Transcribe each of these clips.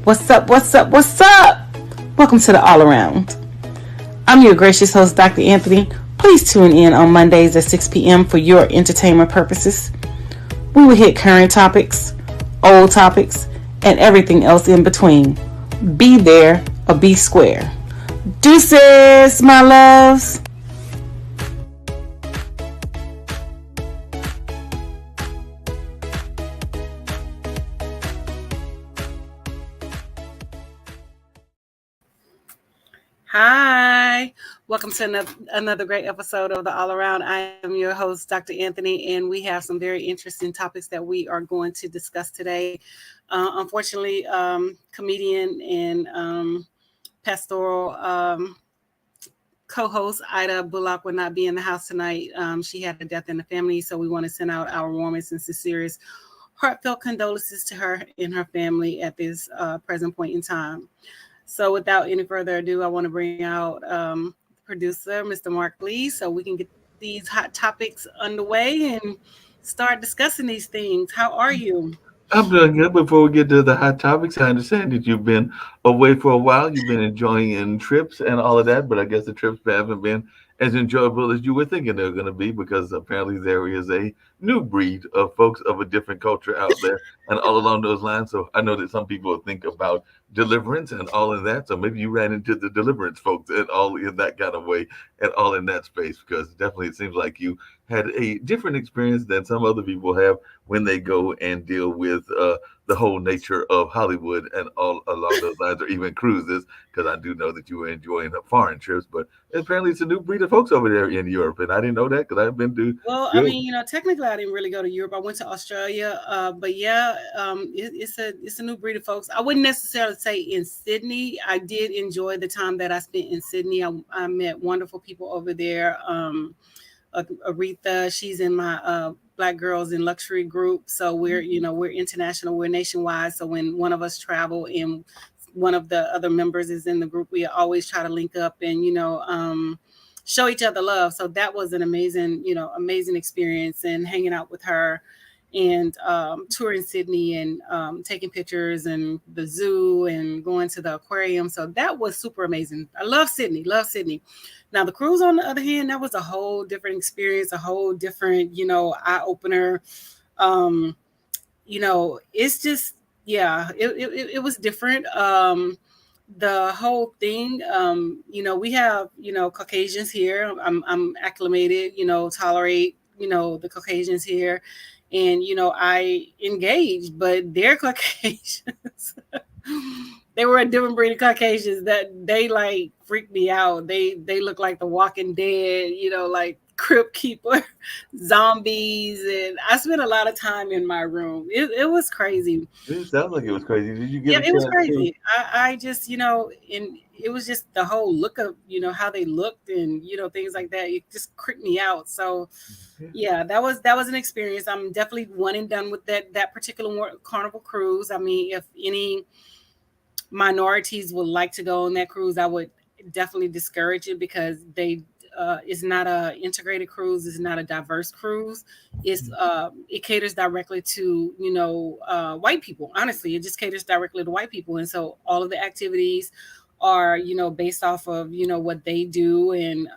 What's up? What's up? What's up? Welcome to the All Around. I'm your gracious host, Dr. Anthony. Please tune in on Mondays at 6 p.m. for your entertainment purposes. We will hit current topics, old topics, and everything else in between. Be there or be square. Deuces, my loves. Hi, welcome to another great episode of the All Around. I am your host, Dr. Anthony, and we have some very interesting topics that we are going to discuss today. Unfortunately, comedian and pastoral co-host Ida Bullock will not be in the house tonight. She had a death in the family, so we want to send out our warmest and sincerest heartfelt condolences to her and her family at this present point in time. So without any further ado, I want to bring out producer, Mr. Mark Lee, so we can get these hot topics underway and start discussing these things. How are you? I'm doing good. Before we get to the hot topics, I understand that you've been away for a while. You've been enjoying trips and all of that, but I guess the trips haven't been as enjoyable as you were thinking they were going to be because apparently there is a new breed of folks of a different culture out there and all along those lines. So I know that some people think about deliverance and all of that. So maybe you ran into the deliverance folks and all in that kind of way and all in that space because definitely it seems like you had a different experience than some other people have when they go and deal with the whole nature of Hollywood and all along those lines, or even cruises, because I do know that you were enjoying the foreign trips. But apparently, it's a new breed of folks over there in Europe, and I didn't know that because I've been to Well, I Europe. mean, technically, I didn't really go to Europe. I went to Australia, but yeah, it's a new breed of folks. I wouldn't necessarily say in Sydney. I did enjoy the time that I spent in Sydney. I met wonderful people over there. Aretha, she's in my Black Girls in Luxury group. So we're international, we're nationwide. So when one of us travel and one of the other members is in the group, we always try to link up and show each other love. So that was an amazing experience and hanging out with her and touring Sydney and taking pictures and the zoo and going to the aquarium. So that was super amazing. I love Sydney, love Sydney. Now the cruise, on the other hand, that was a whole different experience, a whole different, eye opener. Um, it's just, yeah, it was different. The whole thing, we have, Caucasians here. I'm acclimated, tolerate, the Caucasians here. And, I engaged, but they're Caucasians. They were a different breed of Caucasians that they like freaked me out. They look like the Walking Dead, like Crypt Keeper, zombies, and I spent a lot of time in my room. It was crazy. It sounds like it was crazy. Did you get Yeah, a it was chance to? crazy. I just, and it was just the whole look of, how they looked and, things like that. It just creeped me out. So yeah, that was an experience. I'm definitely one and done with that particular Carnival cruise. I mean, if any minorities would like to go on that cruise, I would definitely discourage it because it's not a integrated cruise. It's not a diverse cruise. It caters directly to white people. Honestly, it just caters directly to white people, and so all of the activities are based off of what they do, and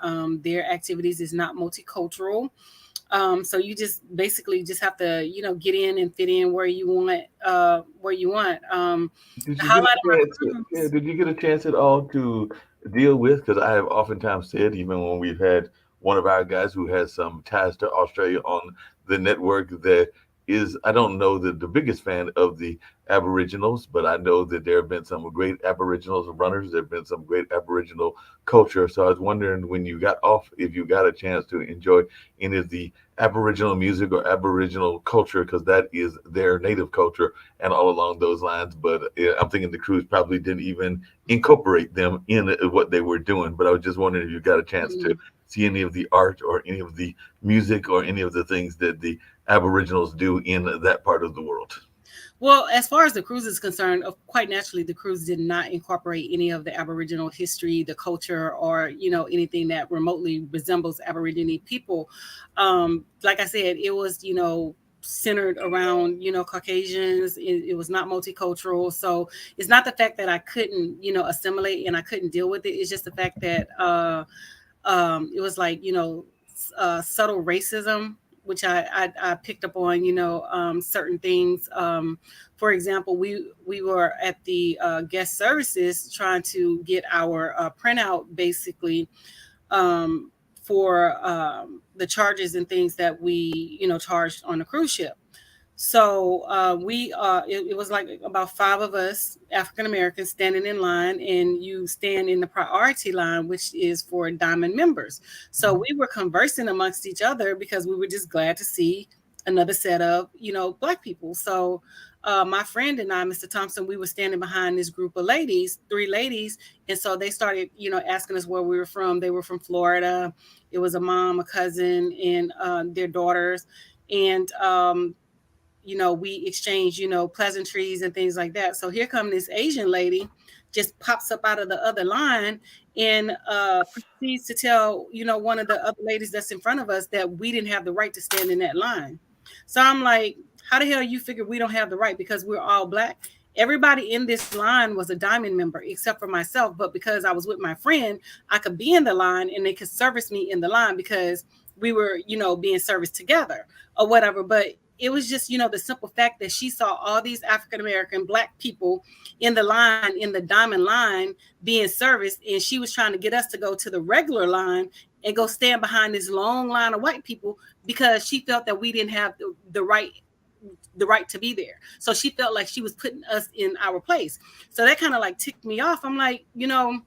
their activities is not multicultural. So you just basically just have to get in and fit in where you want Did the you get a highlight of my chance? Yeah, cruise. did you get a chance at all to deal with? Because I have oftentimes said, even when we've had one of our guys who has some ties to Australia on the network, that is, I don't know the biggest fan of the Aboriginals, but I know that there have been some great Aboriginals runners. There have been some great Aboriginal culture. So I was wondering when you got off, if you got a chance to enjoy any of the Aboriginal music or Aboriginal culture, because that is their native culture and all along those lines. But I'm thinking the cruise probably didn't even incorporate them in what they were doing. But I was just wondering if you got a chance to Mm. see any of the art or any of the music or any of the things that the Aboriginals do in that part of the world. Well, as far as the cruise is concerned, quite naturally, the cruise did not incorporate any of the Aboriginal history, the culture, or anything that remotely resembles Aboriginal people. Like I said, it was centered around, Caucasians. It was not multicultural. So it's not the fact that I couldn't, assimilate and I couldn't deal with it. It's just the fact that it was like, subtle racism, which I picked up on, certain things. For example, we were at the guest services trying to get our printout, basically, for the charges and things that we, charged on the cruise ship. So it was like about five of us African Americans standing in line, and you stand in the priority line, which is for Diamond members. So we were conversing amongst each other because we were just glad to see another set of, Black people. So my friend and I, Mr. Thompson, we were standing behind this group of ladies, three ladies, and so they started, asking us where we were from. They were from Florida. It was a mom, a cousin, and their daughters, and we exchange, pleasantries and things like that. So here come this Asian lady, just pops up out of the other line and proceeds to tell, one of the other ladies that's in front of us that we didn't have the right to stand in that line. So I'm like, how the hell you figure we don't have the right because we're all Black? Everybody in this line was a Diamond member except for myself. But because I was with my friend, I could be in the line and they could service me in the line because we were, being serviced together or whatever. But it was just, the simple fact that she saw all these African American Black people in the line, in the Diamond line, being serviced, and she was trying to get us to go to the regular line and go stand behind this long line of white people because she felt that we didn't have the right to be there. So she felt like she was putting us in our place. So that kind of like ticked me off. I'm like, I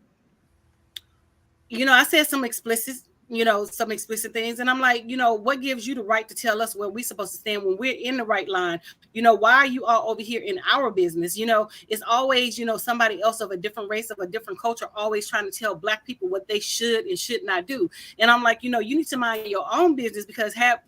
said some explicit things. And I'm like, what gives you the right to tell us where we're supposed to stand when we're in the right line? Why are you all over here in our business? It's always, somebody else of a different race, of a different culture, always trying to tell Black people what they should and should not do. And I'm like, you need to mind your own business, because had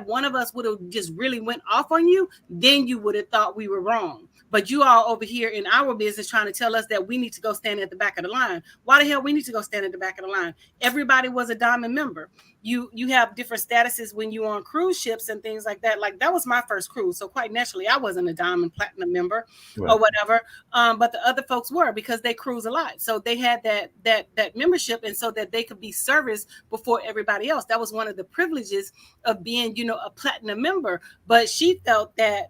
one of us would have just really went off on you, then you would have thought we were wrong. But you all over here in our business trying to tell us that we need to go stand at the back of the line. Why the hell we need to go stand at the back of the line? Everybody was a Diamond member. You have different statuses when you're on cruise ships and things like that. Like that was my first cruise. So quite naturally, I wasn't a Diamond Platinum member or whatever. But the other folks were, because they cruise a lot. So they had that membership, and so that they could be serviced before everybody else. That was one of the privileges of being, a Platinum member. But she felt that,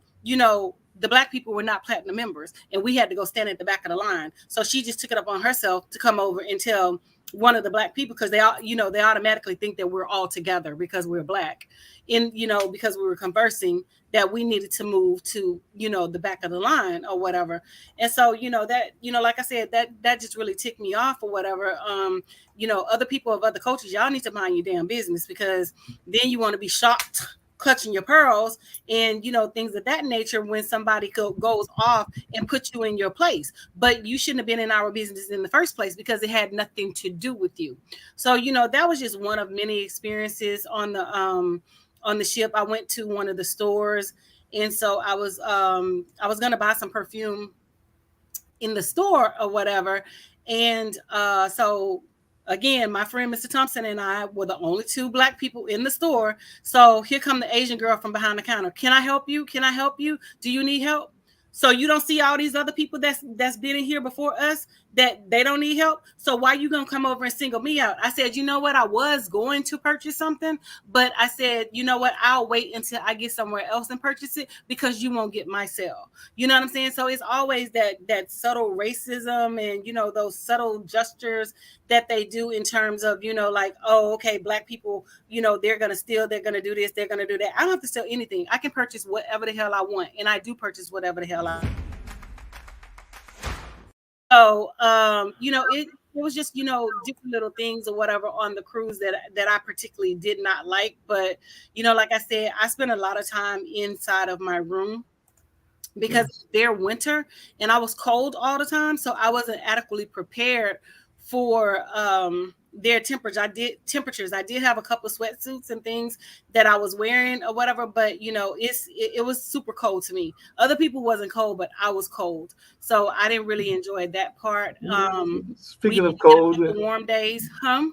the Black people were not Platinum members, and we had to go stand at the back of the line. So she just took it up on herself to come over and tell one of the Black people, because they all, they automatically think that we're all together because we're Black, and because we were conversing, that we needed to move to, the back of the line or whatever. And so, that, like I said, that just really ticked me off or whatever. Other people of other cultures, y'all need to mind your damn business, because then you want to be shocked, clutching your pearls and things of that nature when somebody goes off and puts you in your place. But you shouldn't have been in our business in the first place, because it had nothing to do with you. So that was just one of many experiences on the ship. I went to one of the stores, and so I was gonna buy some perfume in the store or whatever, and so again, my friend Mr. Thompson and I were the only two Black people in the store. So here come the Asian girl from behind the counter. Can I help you? Can I help you? Do you need help? So you don't see all these other people that's been in here before us that they don't need help. So why you gonna come over and single me out? I said, you know what? I was going to purchase something, but I said, you know what? I'll wait until I get somewhere else and purchase it, because you won't get my sale. You know what I'm saying? So it's always that subtle racism and those subtle gestures that they do in terms of like, oh, okay, Black people, they're gonna steal, they're gonna do this, they're gonna do that. I don't have to sell anything. I can purchase whatever the hell I want, and I do purchase whatever the hell I want. So, it was just, different little things or whatever on the cruise that I particularly did not like. But, like I said, I spent a lot of time inside of my room because they're winter and I was cold all the time. So I wasn't adequately prepared for their temperatures. I did have a couple of sweatsuits and things that I was wearing or whatever, but it was super cold to me. Other people wasn't cold, but I was cold, so I didn't really enjoy that part. Speaking of cold, warm days, huh?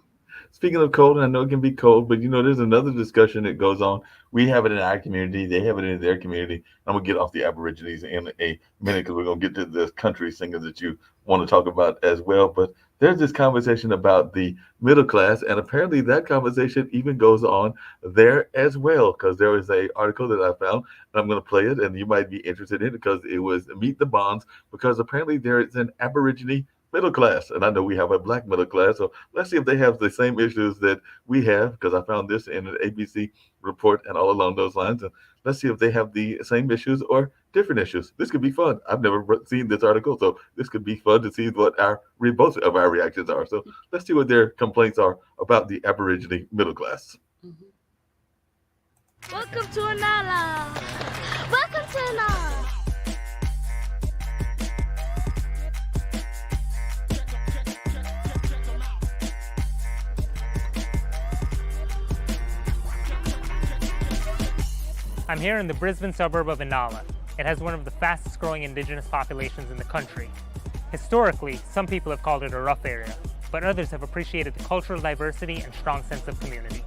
speaking of cold, I know it can be cold, but there's another discussion that goes on. We have it in our community, they have it in their community. I'm gonna get off the Aborigines in a minute because we're gonna get to the country singers that you want to talk about as well. But there's this conversation about the middle class, and apparently that conversation even goes on there as well. Because there was a article that I found, and I'm gonna play it, and you might be interested in it because it was Meet the Bonds. Because apparently there is an Aborigine middle class, and I know we have a black middle class. So let's see if they have the same issues that we have, because I found this in an ABC report and all along those lines. And let's see if they have the same issues or different issues. This could be fun. I've never seen this article, so this could be fun to see what both of our reactions are. So let's see what their complaints are about the Aborigine middle class. Welcome to Anala. Welcome to Anala. I'm here in the Brisbane suburb of Inala. It has one of the fastest growing Indigenous populations in the country. Historically, some people have called it a rough area, but others have appreciated the cultural diversity and strong sense of community.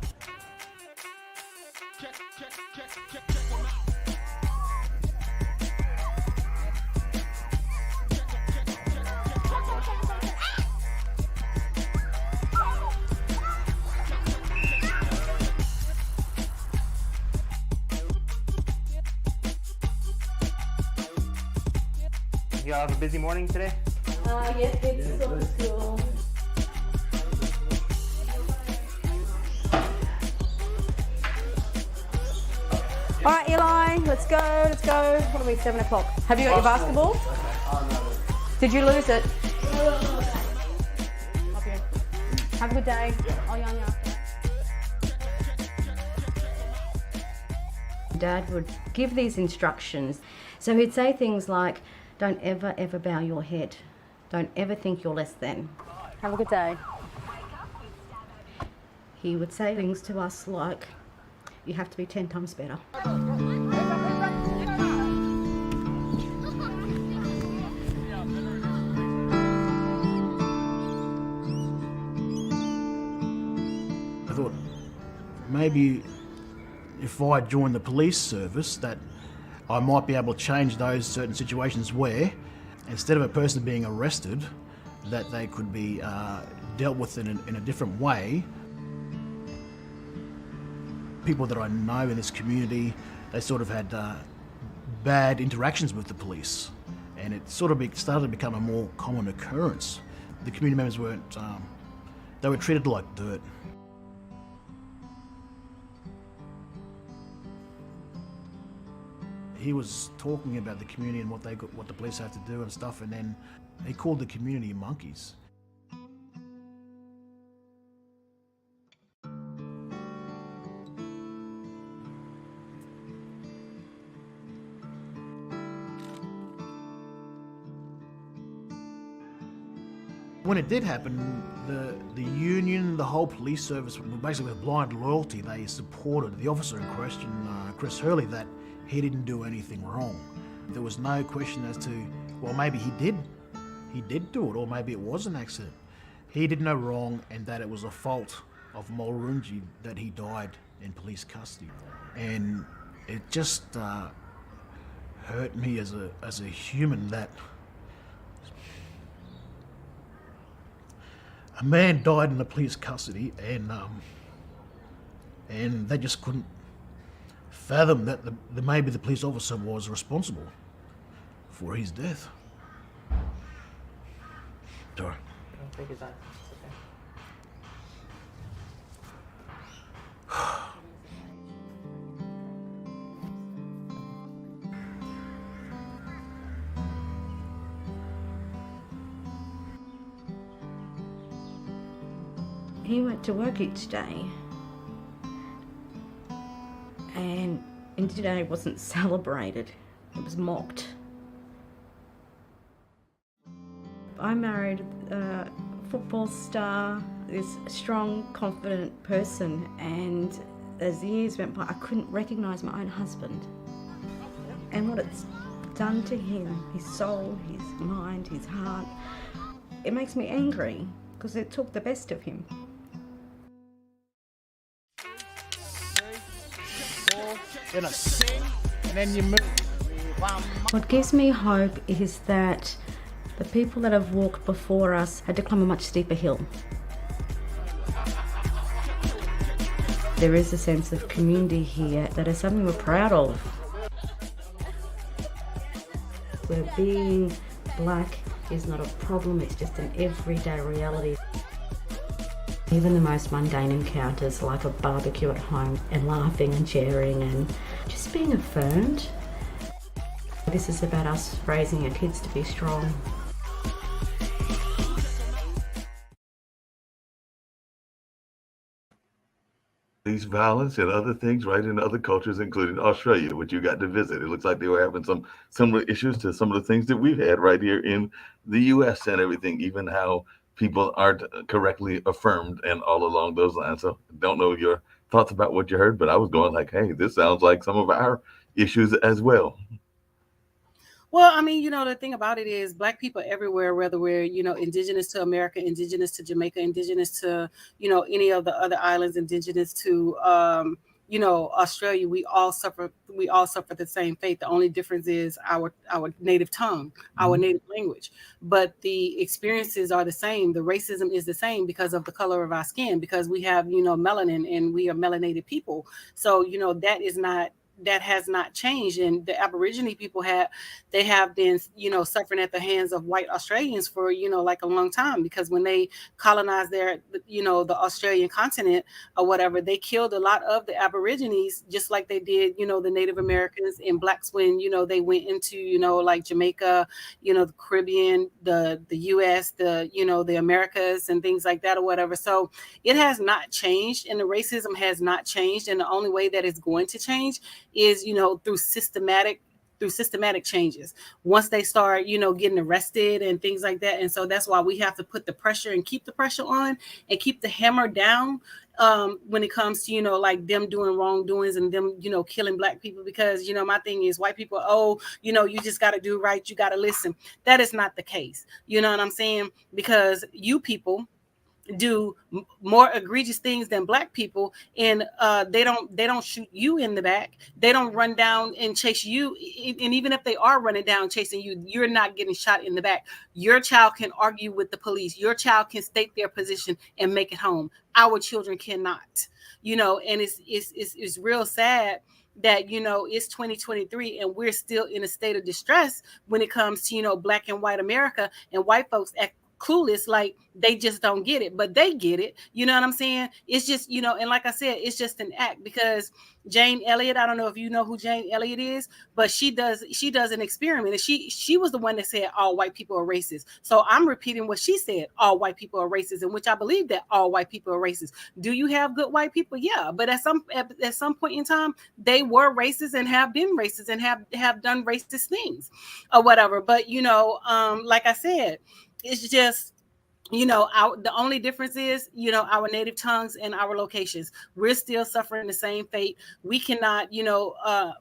You all have a busy morning today? Yes, it's so cool. All right, Eli, let's go. What are we, 7 o'clock? Have you got your basketball? Did you lose it? Up here. Have a good day. I'll yarn you after. Dad would give these instructions. So he'd say things like, don't ever, ever bow your head. Don't ever think you're less than. Have a good day. He would say things to us like, you have to be 10 times better. I thought maybe if I joined the police service that I might be able to change those certain situations where, instead of a person being arrested, that they could be dealt with in a different way. People that I know in this community, they sort of had bad interactions with the police, and it sort of started to become a more common occurrence. The community members weren't, they were treated like dirt. He was talking about the community and what the police have to do and stuff, and then he called the community monkeys. When it did happen, the union, the whole police service, basically with blind loyalty, they supported the officer in question, Chris Hurley, that he didn't do anything wrong. There was no question as to, well, maybe he did do it, or maybe it was an accident. He did no wrong, and that it was a fault of Mulrunji that he died in police custody. And it just hurt me as a human that a man died in the police custody, and they just couldn't fathom that maybe the police officer was responsible for his death. Sorry. Don't take his time. He went to work each day, and today wasn't celebrated, it was mocked. I married a football star, this strong, confident person, and as the years went by, I couldn't recognise my own husband. And what it's done to him, his soul, his mind, his heart, it makes me angry, because it took the best of him. You're gonna sing and then you move. What gives me hope is that the people that have walked before us had to climb a much steeper hill. There is a sense of community here that is something we're proud of. Where being black is not a problem, it's just an everyday reality. Even the most mundane encounters like a barbecue at home and laughing and sharing and just being affirmed. This is about us raising our kids to be strong. These violence and other things right in other cultures, including Australia, which you got to visit. It looks like they were having some similar issues to some of the things that we've had right here in the US and everything, even how people aren't correctly affirmed and all along those lines. So don't know your thoughts about what you heard, but I was going like, hey, this sounds like some of our issues as well. Well, I mean, the thing about it is black people everywhere, whether we're, indigenous to America, indigenous to Jamaica, indigenous to, any of the other islands, indigenous to, Australia, we all suffer the same fate. The only difference is our native tongue, our native language. But the experiences are the same. The racism is the same because of the color of our skin, because we have, melanin and we are melanated people. So, that has not changed. And the Aborigine people have been, suffering at the hands of white Australians for, like a long time, because when they colonized the Australian continent or whatever, they killed a lot of the Aborigines, just like they did, the Native Americans and blacks when, they went into, like Jamaica, the Caribbean, the US, the Americas and things like that or whatever. So it has not changed, and the racism has not changed. And the only way that it's going to change is, through systematic changes. Once they start, getting arrested and things like that. And so that's why we have to put the pressure and keep the pressure on and keep the hammer down when it comes to, like them doing wrongdoings and them, killing black people. Because, my thing is white people, you just got to do right. You got to listen. That is not the case. You know what I'm saying? Because you people do more egregious things than black people, and they don't shoot you in the back. They don't run down and chase you, and even if they are running down chasing you, you're not getting shot in the back. Your child can argue with the police. Your child can state their position and make it home. Our children cannot. And it's real sad that it's 2023 and we're still in a state of distress when it comes to black and white America, and white folks act clueless, like they just don't get it, but they get it. You know what I'm saying? It's just, and like I said, it's just an act. Because Jane Elliott, I don't know if you know who Jane Elliott is, but she does an experiment, and she was the one that said all white people are racist. So I'm repeating what she said: all white people are racist, in which I believe that all white people are racist. Do you have good white people? Yeah, but at some point in time, they were racist and have been racist and have done racist things or whatever. But like I said, it's just, the only difference is, our native tongues and our locations. We're still suffering the same fate. We cannot,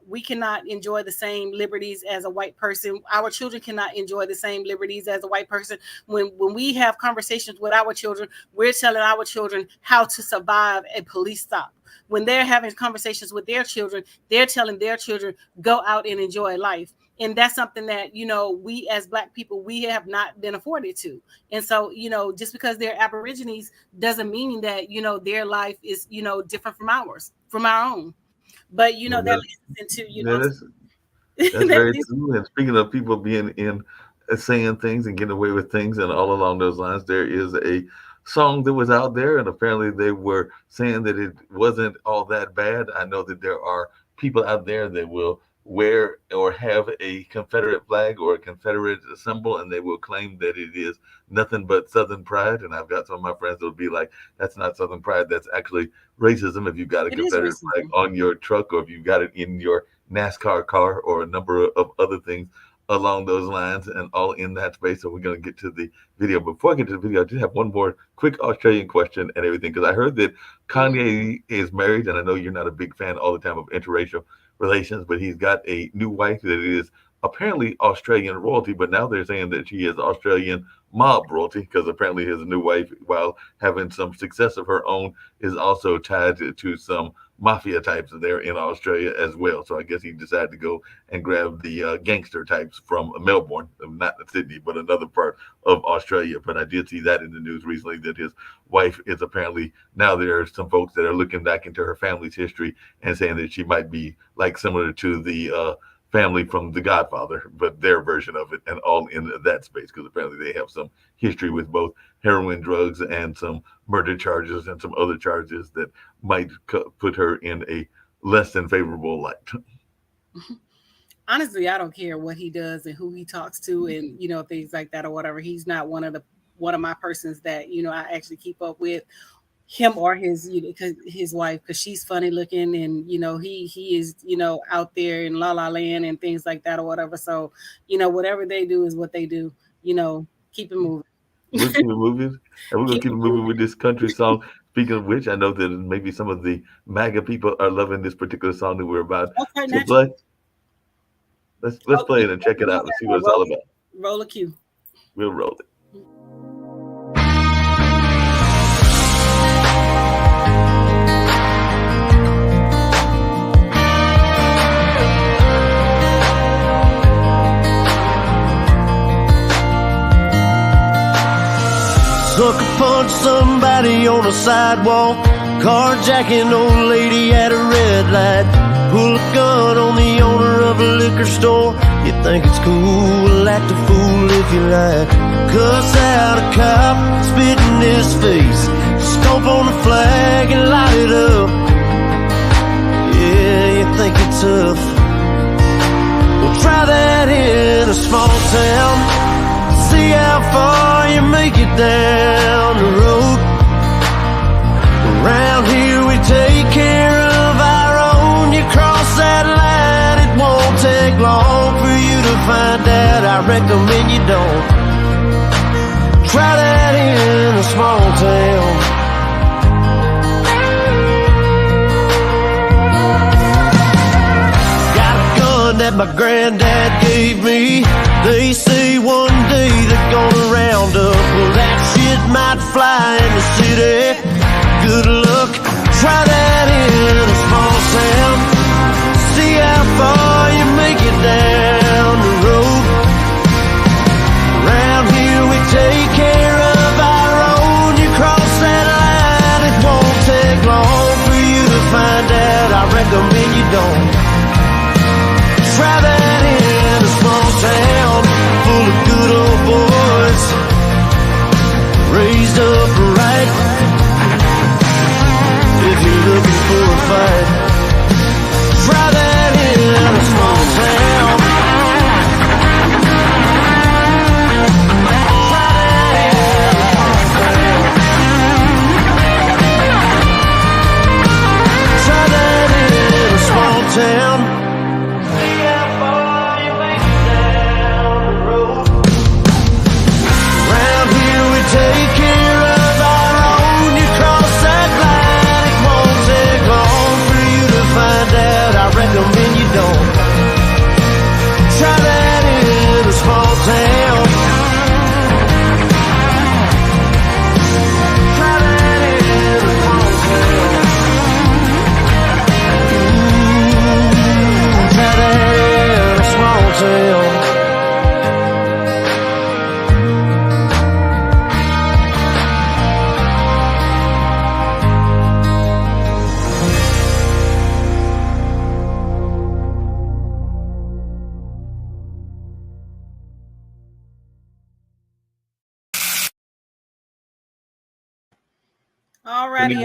we cannot enjoy the same liberties as a white person. Our children cannot enjoy the same liberties as a white person. When we have conversations with our children, we're telling our children how to survive a police stop. When they're having conversations with their children, they're telling their children, go out and enjoy life. And that's something that, we as black people, we have not been afforded to. And so, just because they're Aborigines doesn't mean that, their life is, different from ours, from our own. But, that leads into, that's very true. And speaking of people being in saying things and getting away with things and all along those lines, there is a song that was out there, and apparently they were saying that it wasn't all that bad. I know that there are people out there that will wear or have a Confederate flag or a Confederate symbol, and they will claim that it is nothing but Southern pride. And I've got some of my friends that will be like, that's not Southern pride, that's actually racism if you've got a Confederate flag on your truck, or if you've got it in your NASCAR car, or a number of other things along those lines, and all in that space. So we're going to get to the video. Before I get to the video, I just have one more quick Australian question and everything, because I heard that Kanye is married, and I know you're not a big fan all the time of interracial relations, but he's got a new wife that is apparently Australian royalty, but now they're saying that she is Australian mob royalty, because apparently his new wife, while having some success of her own, is also tied to some mafia types there in Australia as well. So I guess he decided to go and grab the gangster types from Melbourne, not Sydney, but another part of Australia. But I did see that in the news recently that his wife is apparently, now there are some folks that are looking back into her family's history and saying that she might be like similar to the family from The Godfather, but their version of it, and all in that space, because apparently they have some history with both heroin, drugs, and some murder charges and some other charges that might put her in a less than favorable light. Honestly, I don't care what he does and who he talks to, and things like that or whatever. He's not one of my persons that I actually keep up with, him or his his wife, because she's funny looking, and he is out there in La La Land and things like that or whatever. So whatever they do is what they do. Keep it moving. We'll keep it moving, and we're gonna keep it moving with this country song. Speaking of which, I know that maybe some of the MAGA people are loving this particular song that we're about to play. Let's play it and check it out and see what it's all about. Roll a cue. We'll roll it. Sucker punch somebody on a sidewalk, carjacking old lady at a red light, pull a gun on the owner of a liquor store. You think it's cool, act a fool if you like, cuss out a cop, spit in his face, stomp on the flag and light it up. Yeah, you think it's tough? Well, try that in a small town. See how far you make it down the road. Around here we take care of our own. You cross that line, it won't take long for you to find out. I recommend you don't. Try that in a small town. Got a gun that my granddad gave me. They say one day they're gonna round up. Well, that shit might fly in the city. Good luck, try that in a small town. See how far you make it down the road. Around here we take care of our own. You cross that line, it won't take long for you to find out. I recommend you don't. Try that in a small town full of good old boys, raised up right. If you're looking for a fight, try that in a small town. Try that in a small town. Try that in a small town. Take care of our own. You cross that line, it won't take long for you to find out. I recommend you don't. Try that in a small town. Try that in a small town. Ooh, try that in a small town. Alrighty.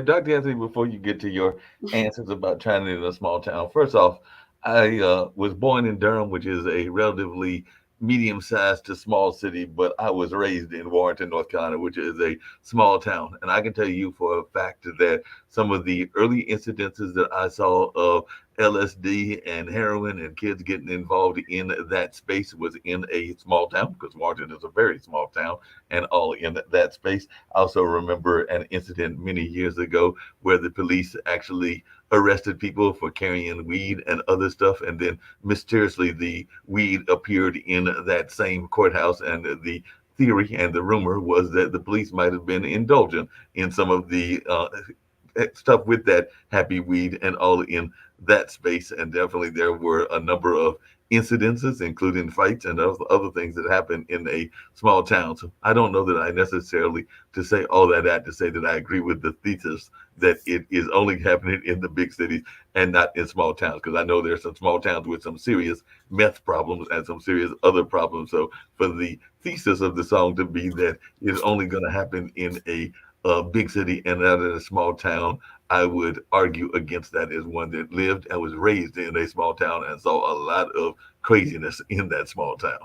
Dr. Anthony, before you get to your answers about China in a small town, first off, I was born in Durham, which is a relatively medium-sized to small city, but I was raised in Warrenton, North Carolina, which is a small town. And I can tell you for a fact that some of the early incidences that I saw of LSD and heroin and kids getting involved in that space was in a small town, because Warrenton is a very small town, and all in that space. I also remember an incident many years ago where the police actually arrested people for carrying weed and other stuff, and then mysteriously the weed appeared in that same courthouse, and the theory and the rumor was that the police might have been indulgent in some of the stuff with that happy weed and all in that space. And definitely there were a number of incidences, including fights and other things that happen in a small town. So I don't know that I necessarily to say all that to say that I agree with the thesis that it is only happening in the big cities and not in small towns, because I know there's some small towns with some serious meth problems and some serious other problems. So for the thesis of the song to be that it's only going to happen in a big city and not in a small town, I would argue against that as one that lived and was raised in a small town and saw a lot of craziness in that small town.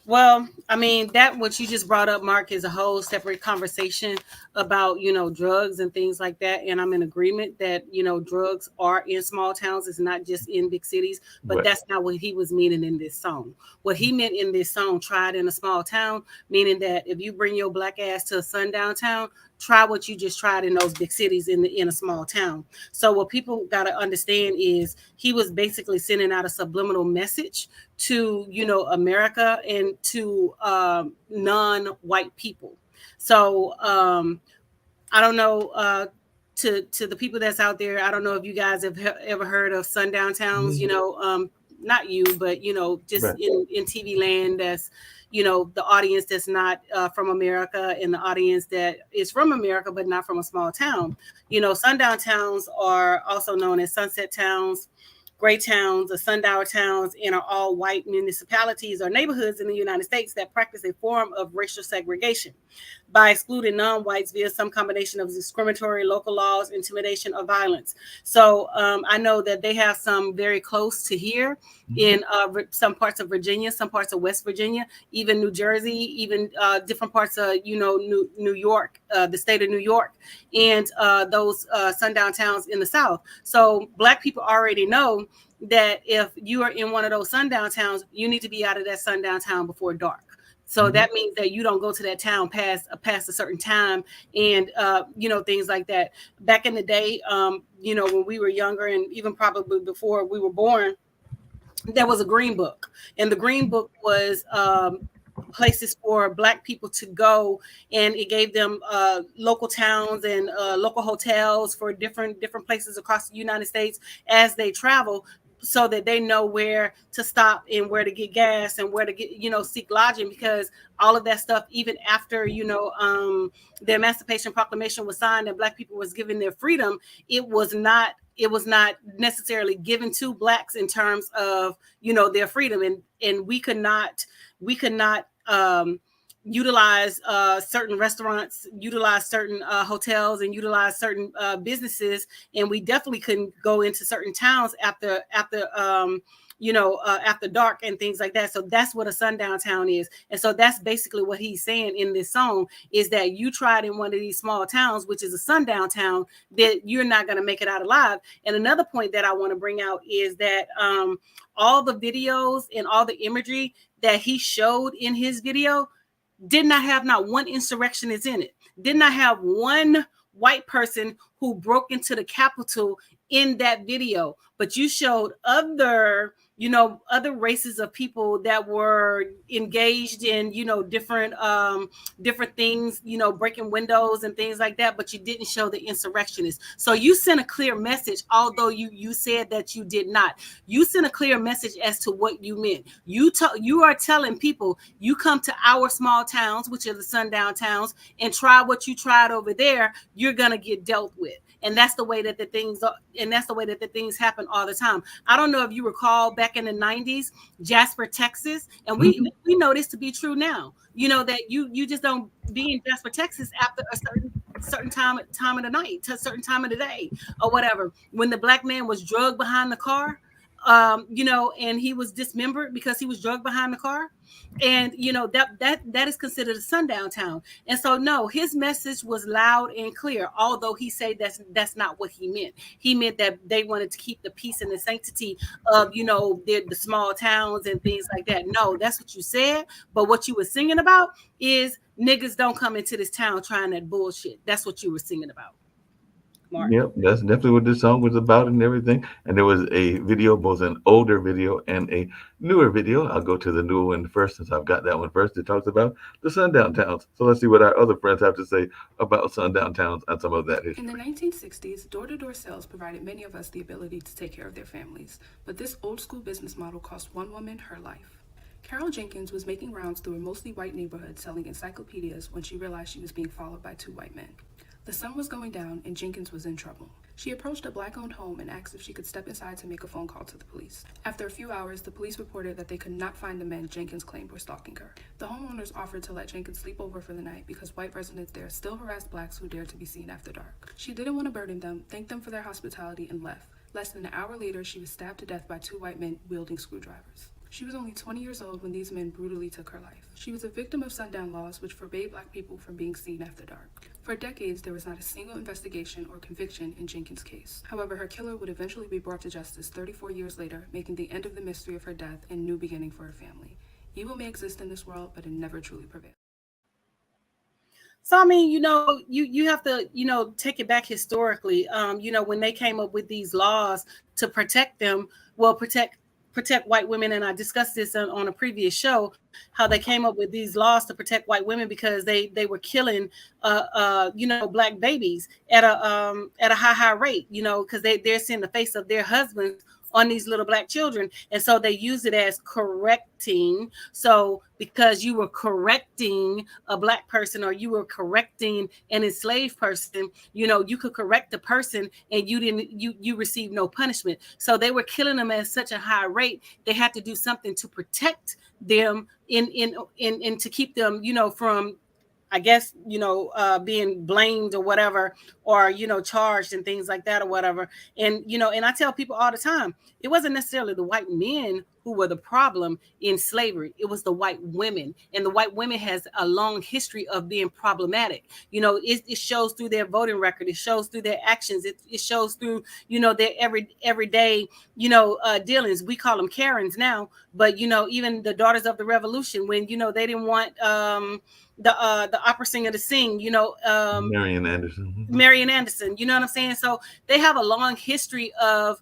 Well, I mean, that what you just brought up, Mark, is a whole separate conversation about, drugs and things like that. And I'm in agreement that, drugs are in small towns. It's not just in big cities, but Right. that's not what he was meaning in this song. What he meant in this song, tried in a small town, meaning that if you bring your black ass to a sundown town, try what you just tried in those big cities in a small town. So what people got to understand is he was basically sending out a subliminal message to, America and to non-white people. So I don't know, to the people that's out there, I don't know if you guys have ever heard of sundown towns, not you, but, just Right. in TV land, that's, the audience that's not from America and the audience that is from America, but not from a small town. Sundown towns are also known as sunset towns, gray towns, or sundown towns, and are all white municipalities or neighborhoods in the United States that practice a form of racial segregation by excluding non-whites via some combination of discriminatory local laws, intimidation, or violence. So I know that they have some very close to here in some parts of Virginia, some parts of West Virginia, even New Jersey, even different parts of, New York, the state of New York, and those sundown towns in the South. So Black people already know that if you are in one of those sundown towns, you need to be out of that sundown town before dark. So that means that you don't go to that town past a certain time, and things like that. Back in the day, when we were younger, and even probably before we were born, there was a green book, and the green book was places for Black people to go, and it gave them local towns and local hotels for different places across the United States as they travel, so that they know where to stop and where to get gas and where to get, seek lodging, because all of that stuff, even after, the Emancipation Proclamation was signed and Black people was given their freedom, it was not necessarily given to Blacks in terms of, their freedom. And we could not utilize certain restaurants, utilize certain hotels, and utilize certain businesses, and we definitely couldn't go into certain towns after dark and things like that. So that's what a sundown town is. And so that's basically what he's saying in this song, is that you tried in one of these small towns, which is a sundown town, that you're not going to make it out alive. And another point that I want to bring out is that all the videos and all the imagery that he showed in his video did not have not one insurrectionist in it, did not have one white person who broke into the Capitol in that video. But you showed other races of people that were engaged in, different things, breaking windows and things like that, but you didn't show the insurrectionists. So you sent a clear message, although you said that you did not. You sent a clear message as to what you meant. You are telling people, you come to our small towns, which are the sundown towns, and try what you tried over there, you're gonna get dealt with. And that's the way that the things happen all the time. I don't know if you recall back in the 90s, Jasper, Texas, and we know this to be true now. That you just don't be in Jasper, Texas after a certain time of the night, to a certain time of the day, or whatever. When the Black man was drugged behind the car, and he was dismembered because he was drugged behind the car. And that is considered a sundown town. And so no, his message was loud and clear, although he said that's not what he meant. He meant that they wanted to keep the peace and the sanctity of the small towns and things like that. No, that's what you said, but what you were singing about is niggas don't come into this town trying that bullshit. That's what you were singing about. Mark. Yep, that's definitely what this song was about and everything. And there was a video, both an older video and a newer video. I'll go to the newer one first since I've got that one first. It talks about the sundown towns. So let's see what our other friends have to say about sundown towns and some of that history. In the 1960s, door-to-door sales provided many of us the ability to take care of their families. But this old-school business model cost one woman her life. Carol Jenkins was making rounds through a mostly white neighborhood selling encyclopedias when she realized she was being followed by two white men. The sun was going down and Jenkins was in trouble. She approached a black-owned home and asked if she could step inside to make a phone call to the police. After a few hours, the police reported that they could not find the men Jenkins claimed were stalking her. The homeowners offered to let Jenkins sleep over for the night because white residents there still harassed blacks who dared to be seen after dark. She didn't want to burden them, thanked them for their hospitality, and left. Less than an hour later, she was stabbed to death by two white men wielding screwdrivers. She was only 20 years old when these men brutally took her life. She was a victim of sundown laws which forbade black people from being seen after dark. For decades, there was not a single investigation or conviction in Jenkins' case. However, her killer would eventually be brought to justice 34 years later, making the end of the mystery of her death and new beginning for her family. Evil may exist in this world, but it never truly prevails. So, I mean, you have to, take it back historically. When they came up with these laws to protect them, protect white women, and I discussed this on a previous show, how they came up with these laws to protect white women because they were killing black babies at a high rate, because they're seeing the face of their husbands on these little black children, and so they use it as correcting. So because you were correcting a black person or you were correcting an enslaved person, you could correct the person and you received no punishment. So they were killing them at such a high rate. They had to do something to protect them in to keep them, from, I guess, being blamed or whatever, or, charged and things like that or whatever. And, and I tell people all the time, it wasn't necessarily the white men who were the problem in slavery. It was the white women. And the white women has a long history of being problematic. It shows through their voting record. It shows through their actions. It shows through, their everyday, dealings. We call them Karens now, but, even the Daughters of the Revolution, when, they didn't want the opera singer to sing, Marian Anderson. Marian Anderson, you know what I'm saying? So they have a long history of,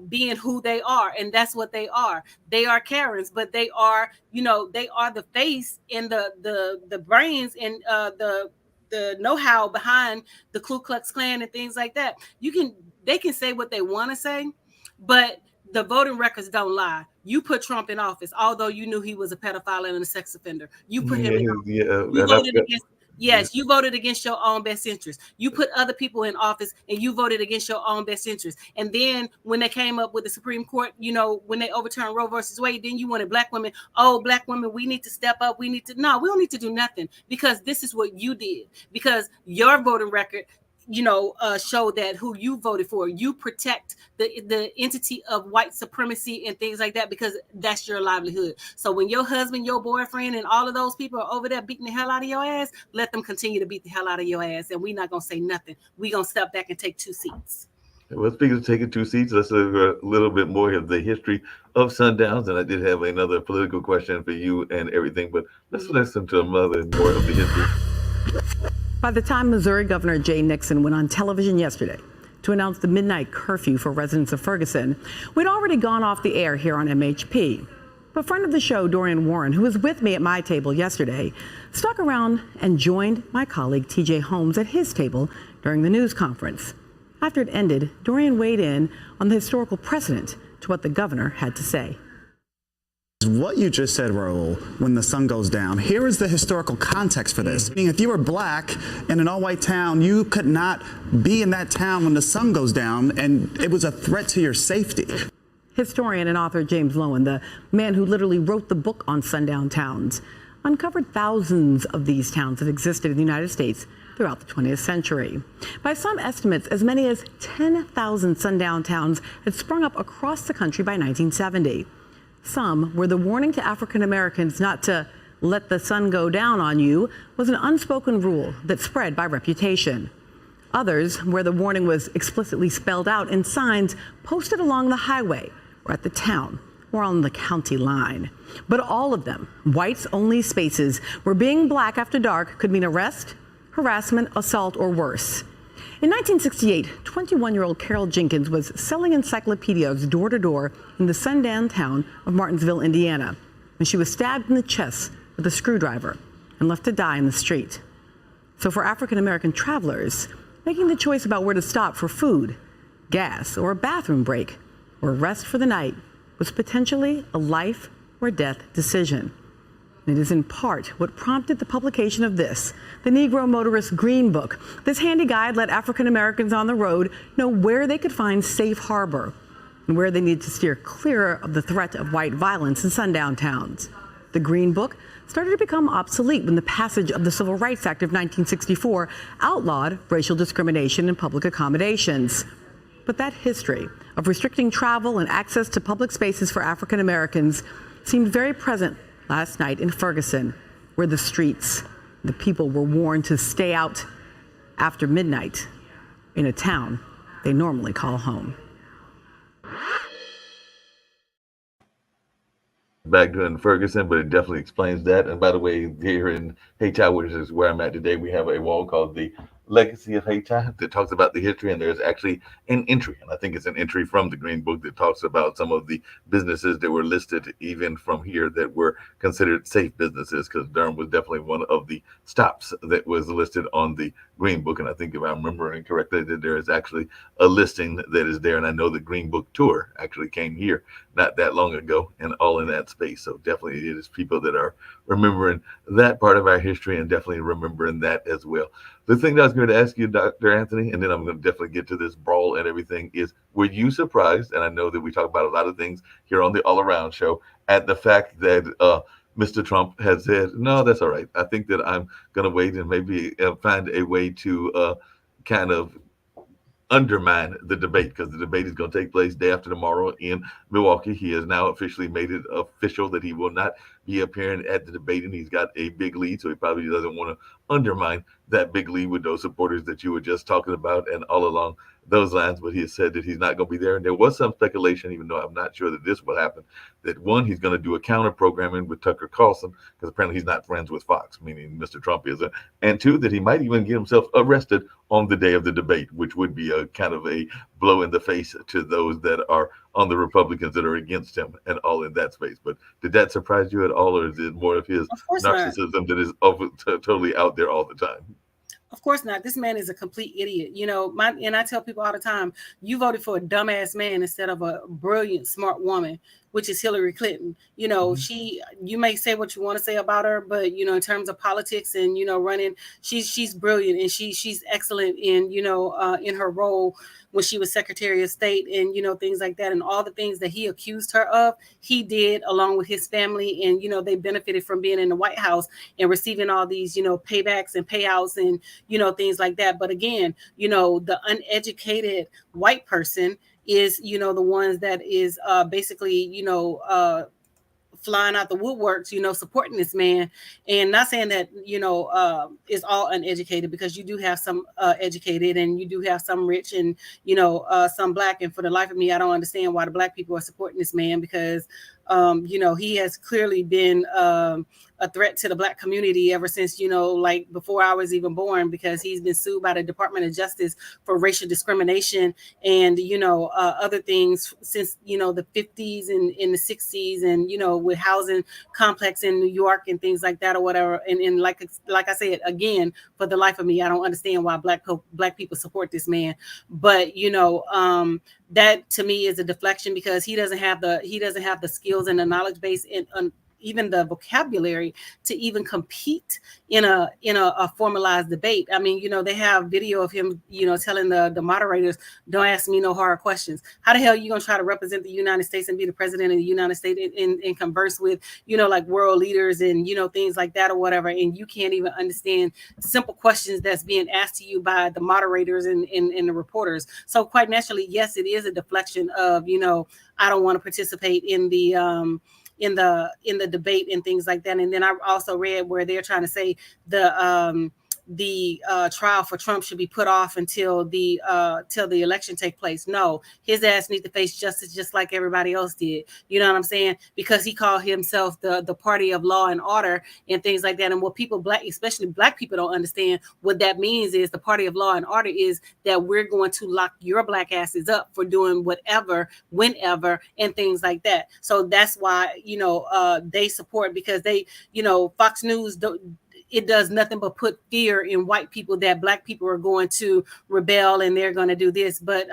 being who they are, and that's what they are. They are Karens, but they are, they are the face and the brains and the know-how behind the Ku Klux Klan and things like that. They can say what they want to say, but the voting records don't lie. You put Trump in office, although you knew he was a pedophile and a sex offender. You put him in office. You voted against. Yes, you voted against your own best interest. You put other people in office and you voted against your own best interest. And then when they came up with the Supreme Court, when they overturned Roe versus Wade, then you wanted black women. Oh, black women, we need to step up. No, we don't need to do nothing, because this is what you did. Because your voting record, show that who you voted for. You protect the entity of white supremacy and things like that, because that's your livelihood. So when your husband, your boyfriend, and all of those people are over there beating the hell out of your ass, let them continue to beat the hell out of your ass, and we're not gonna say nothing. We're gonna step back and take two seats. Well, speaking of taking two seats, let's look a little bit more of the history of sundowns. And I did have another political question for you and everything, but let's listen to another more of the history. By the time Missouri Governor Jay Nixon went on television yesterday to announce the midnight curfew for residents of Ferguson, we'd already gone off the air here on MHP. But friend of the show, Dorian Warren, who was with me at my table yesterday, stuck around and joined my colleague TJ Holmes at his table during the news conference. After it ended, Dorian weighed in on the historical precedent to what the governor had to say. What you just said, Raul, when the sun goes down, here is the historical context for this. If you were black in an all-white town, you could not be in that town when the sun goes down, and it was a threat to your safety. Historian and author James Loewen, the man who literally wrote the book on sundown towns, uncovered thousands of these towns that existed in the United States throughout the 20th century. By some estimates, as many as 10,000 sundown towns had sprung up across the country by 1970. Some where the warning to African Americans not to let the sun go down on you was an unspoken rule that spread by reputation. Others where the warning was explicitly spelled out in signs posted along the highway or at the town or on the county line. But all of them, whites-only spaces where being black after dark could mean arrest, harassment, assault, or worse. In 1968, 21-year-old Carol Jenkins was selling encyclopedias door to door in the sundown town of Martinsville, Indiana, when she was stabbed in the chest with a screwdriver and left to die in the street. So for African-American travelers, making the choice about where to stop for food, gas, or a bathroom break, or rest for the night was potentially a life or death decision. And it is in part what prompted the publication of this, the Negro Motorist Green Book. This handy guide let African Americans on the road know where they could find safe harbor and where they need to steer clear of the threat of white violence in sundown towns. The Green Book started to become obsolete when the passage of the Civil Rights Act of 1964 outlawed racial discrimination in public accommodations. But that history of restricting travel and access to public spaces for African Americans seemed very present last night in Ferguson, where the streets, the people were warned to stay out after midnight in a town they normally call home. Back to in Ferguson, but it definitely explains that. And by the way, here in Hayti, which is where I'm at today, we have a wall called the Legacy of Hayti that talks about the history, and there's actually an entry, and I think it's an entry from the Green Book that talks about some of the businesses that were listed even from here that were considered safe businesses, because Durham was definitely one of the stops that was listed on the Green Book. And I think if I'm remembering correctly, that there is actually a listing that is there. And I know the Green Book tour actually came here not that long ago and all in that space. So definitely it is people that are remembering that part of our history and definitely remembering that as well. The thing that I was going to ask you, Dr. Anthony, and then I'm going to definitely get to this brawl and everything, is were you surprised, and I know that we talk about a lot of things here on the All Around show, at the fact that Mr. Trump has said, no, that's all right. I think that I'm going to wait and maybe find a way to kind of undermine the debate, because the debate is going to take place day after tomorrow in Milwaukee. He has now officially made it official that he will not be appearing at the debate, and he's got a big lead, so he probably doesn't want to undermine that big lead with those supporters that you were just talking about and all along those lines. But he has said that he's not going to be there, and there was some speculation, even though I'm not sure that this will happen, that one, he's going to do a counter programming with Tucker Carlson, because apparently he's not friends with Fox, meaning Mr. Trump isn't, and two, that he might even get himself arrested on the day of the debate, which would be a kind of a blow in the face to those that are on the Republicans that are against him and all in that space. But did that surprise you at all, or is it more of his narcissism that is totally out there all the time? Of course not. This man is a complete idiot. You know, and I tell people all the time, you voted for a dumbass man instead of a brilliant, smart woman, which is Hillary Clinton. You know, you may say what you want to say about her, but, you know, in terms of politics and, you know, running, she's brilliant, and she's excellent in, you know, in her role when she was Secretary of State and, you know, things like that. And all the things that he accused her of, he did along with his family. And, you know, they benefited from being in the White House and receiving all these, you know, paybacks and payouts and, you know, things like that. But again, you know, the uneducated white person is, you know, the ones that is basically, you know, flying out the woodworks, you know, supporting this man. And not saying that, you know, is all uneducated, because you do have some educated and you do have some rich and, you know, some black. And for the life of me, I don't understand why the black people are supporting this man, because, you know, he has clearly been a threat to the black community ever since, you know, like before I was even born, because he's been sued by the Department of Justice for racial discrimination and, you know, other things since, you know, the 50s and in the 60s, and, you know, with housing complex in New York and things like that or whatever. And like I said, again, for the life of me, I don't understand why black people support this man. But, you know, that to me is a deflection, because he doesn't have the skills and the knowledge base and even the vocabulary to even compete in a formalized debate. I mean, you know, they have video of him, you know, telling the moderators, don't ask me no hard questions. How the hell are you going to try to represent the United States and be the president of the United States and converse with, you know, like world leaders and, you know, things like that or whatever. And you can't even understand simple questions that's being asked to you by the moderators and the reporters. So quite naturally, yes, it is a deflection of, you know, I don't want to participate in the debate and things like that. And then I also read where they're trying to say the the trial for Trump should be put off until the election take place. No, his ass needs to face justice just like everybody else did. You know what I'm saying? Because he called himself the party of law and order and things like that. And what people, especially black people, don't understand what that means is the party of law and order is that we're going to lock your black asses up for doing whatever, whenever, and things like that. So that's why, they support, because they, Fox News it does nothing but put fear in white people that black people are going to rebel and they're going to do this. But,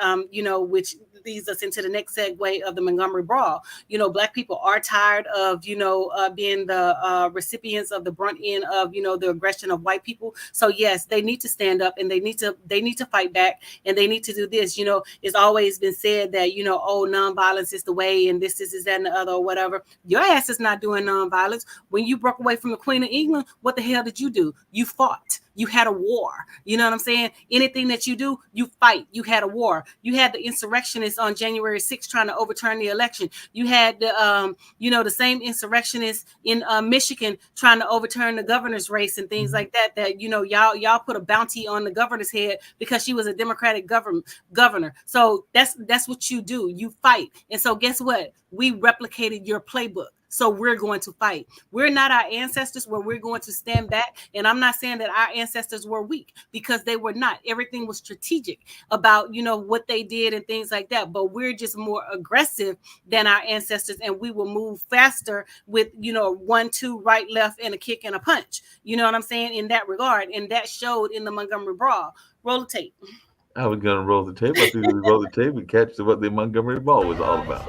which leads us into the next segue of the Montgomery Brawl. Black people are tired of, being the recipients of the brunt end of, the aggression of white people. So yes, they need to stand up and they need to fight back, and they need to do this. It's always been said that, nonviolence is the way, and this is that and the other or whatever. Your ass is not doing nonviolence. When you broke away from the Queen of England, what the hell did you do? You fought. You had a war. You know what I'm saying? Anything that you do, you fight. You had a war. You had the insurrectionists on January 6th trying to overturn the election. You had the, the same insurrectionists in Michigan trying to overturn the governor's race and things like that. That y'all put a bounty on the governor's head because she was a Democratic governor. So that's what you do. You fight. And so guess what? We replicated your playbook. So we're going to fight. We're not our ancestors where we're going to stand back. And I'm not saying that our ancestors were weak, because they were not. Everything was strategic about, what they did and things like that. But we're just more aggressive than our ancestors. And we will move faster with, 1, 2, right, left, and a kick and a punch. You know what I'm saying? In that regard. And that showed in the Montgomery Brawl. Roll the tape. I was going to roll the tape. I think we roll the tape and catch what the Montgomery Brawl was all about.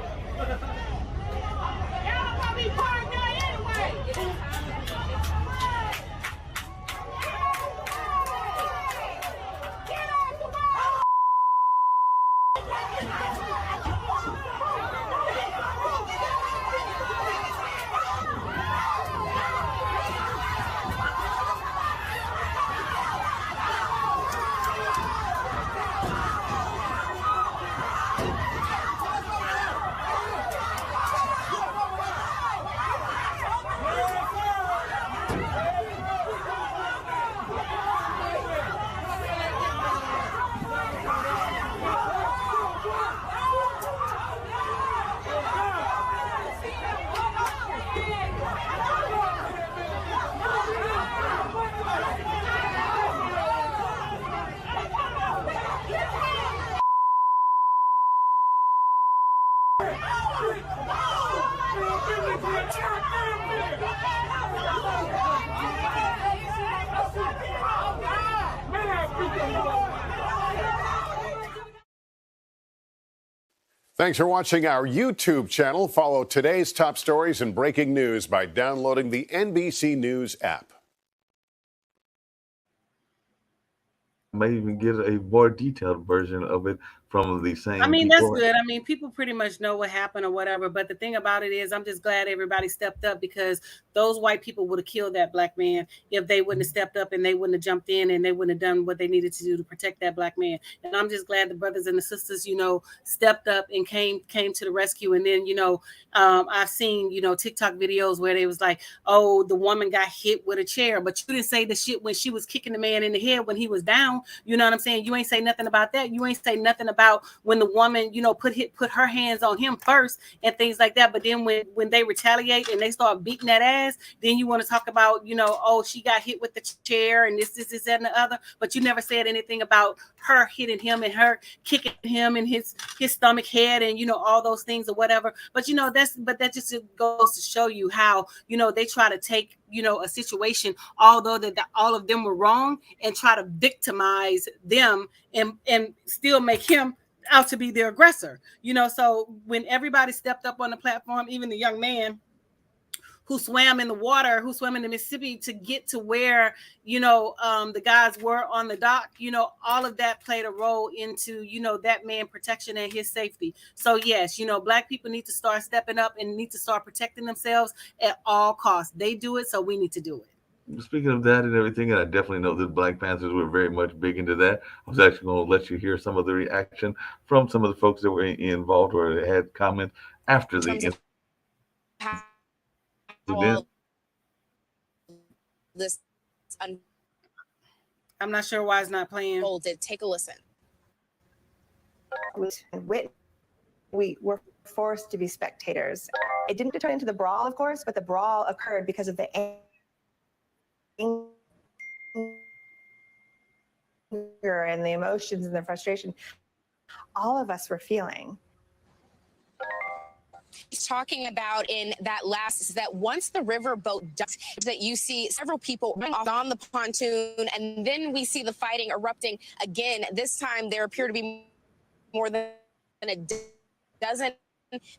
Thanks for watching our YouTube channel. Follow today's top stories and breaking news by downloading the NBC News app. May even get a more detailed version of it from the same. That's good. People pretty much know what happened or whatever. But the thing about it is, I'm just glad everybody stepped up, because those white people would have killed that black man if they wouldn't have stepped up and they wouldn't have jumped in and they wouldn't have done what they needed to do to protect that black man. And I'm just glad the brothers and the sisters, stepped up and came to the rescue. And then, I've seen, TikTok videos where they was like, oh, the woman got hit with a chair, but you didn't say the shit when she was kicking the man in the head when he was down. You know what I'm saying? You ain't say nothing about that. You ain't say nothing about when the woman, put her hands on him first and things like that. But then when they retaliate and they start beating that ass, then you want to talk about, oh, she got hit with the chair and this, that, and the other. But you never said anything about her hitting him and her kicking him in his stomach, head, and all those things or whatever. But that just goes to show you how they try to take a situation, although that all of them were wrong, and try to victimize them and still make him out to be their aggressor. So when everybody stepped up on the platform, even the young man who swam in the water, who swam in the Mississippi to get to where, the guys were on the dock, all of that played a role into, that man protection and his safety. So yes, black people need to start stepping up and need to start protecting themselves at all costs. They do it, so we need to do it. Speaking of that and everything, and I definitely know that Black Panthers were very much big into that. I was actually going to let you hear some of the reaction from some of the folks that were involved or had comments after the event. This I'm not sure why it's not playing. Folded. Take a listen. We were forced to be spectators. It didn't turn into the brawl, of course, but the brawl occurred because of the anger and the emotions and the frustration all of us were feeling. He's talking about in that last is that once the riverboat does, that you see several people on the pontoon, and then we see the fighting erupting again. This time there appear to be more than a dozen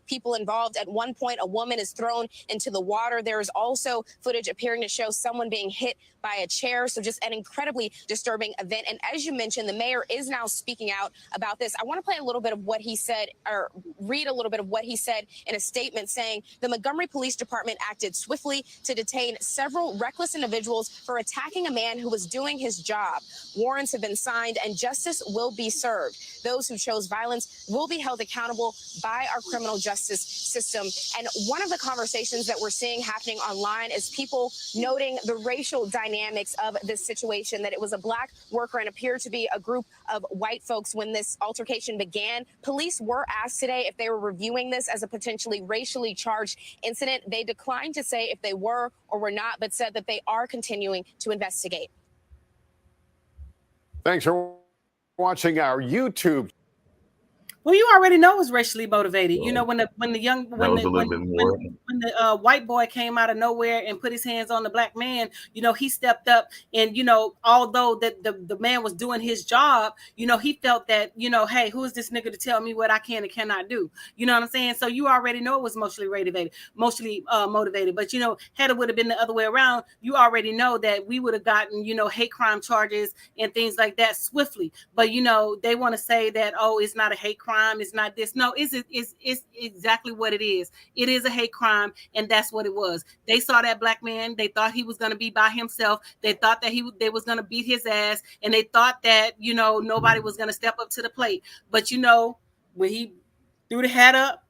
people involved. At one point, a woman is thrown into the water. There is also footage appearing to show someone being hit by a chair. So just an incredibly disturbing event. And as you mentioned, the mayor is now speaking out about this. I want to play a little bit of what he said, or read a little bit of what he said in a statement saying the Montgomery Police Department acted swiftly to detain several reckless individuals for attacking a man who was doing his job. Warrants have been signed and justice will be served. Those who chose violence will be held accountable by our criminal justice system. And one of the conversations that we're seeing happening online is people noting the racial dynamics of this situation, that it was a black worker and appeared to be a group of white folks when this altercation began. Police were asked today if they were reviewing this as a potentially racially charged incident. They declined to say if they were or were not, but said that they are continuing to investigate. Thanks for watching our YouTube. Well, you already know it was racially motivated. You know, when the white boy came out of nowhere and put his hands on the black man, you know, he stepped up, and you know, although that the man was doing his job, you know, he felt that, you know, hey, who is this nigga to tell me what I can and cannot do? You know what I'm saying? So you already know it was mostly motivated. But you know, had it would have been the other way around, you already know that we would have gotten, you know, hate crime charges and things like that swiftly. But you know, they want to say that, oh, it's not a hate crime, it's not this. No, it's exactly what it is. It is a hate crime, and that's what it was. They saw that black man, they thought he was going to be by himself, they thought that they was going to beat his ass, and they thought that, you know, nobody was going to step up to the plate. But you know, when he threw the hat up,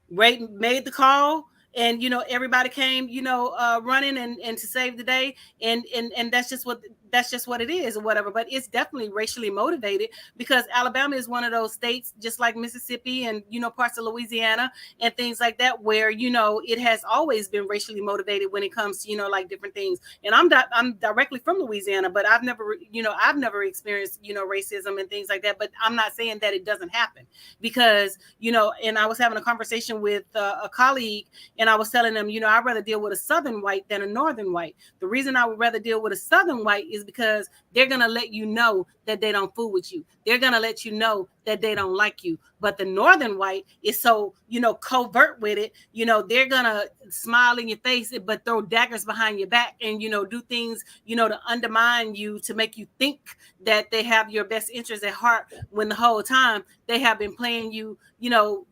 made the call, and you know, everybody came, you know, running and to save the day, and that's just what it is, or whatever. But it's definitely racially motivated, because Alabama is one of those states, just like Mississippi and, you know, parts of Louisiana and things like that, where, you know, it has always been racially motivated when it comes to, you know, like different things. And I'm directly from Louisiana, but I've never experienced, you know, racism and things like that. But I'm not saying that it doesn't happen, because, you know, and I was having a conversation with a colleague, and I was telling them, you know, I'd rather deal with a Southern white than a Northern white. The reason I would rather deal with a Southern white is because they're going to let you know that they don't fool with you. They're going to let you know that they don't like you. But the Northern white is so, you know, covert with it. You know, they're going to smile in your face, but throw daggers behind your back and, you know, do things, you know, to undermine you, to make you think that they have your best interest at heart, when the whole time they have been playing you, you know,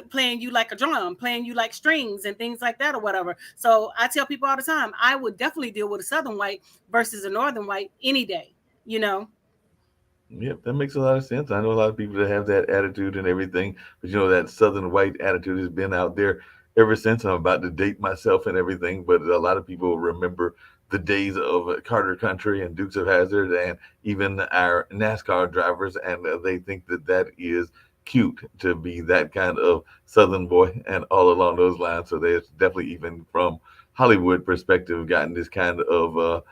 playing you like a drum, playing you like strings and things like that, or whatever. So I tell people all the time, I would definitely deal with a Southern white versus a Northern white any day, you know. Yep, that makes a lot of sense. I know a lot of people that have that attitude and everything, but you know, that Southern white attitude has been out there ever since. I'm about to date myself and everything, but a lot of people remember the days of Carter Country and Dukes of Hazzard and even our NASCAR drivers, and they think that that is cute to be that kind of Southern boy and all along those lines. So there's definitely, even from Hollywood perspective, gotten this kind of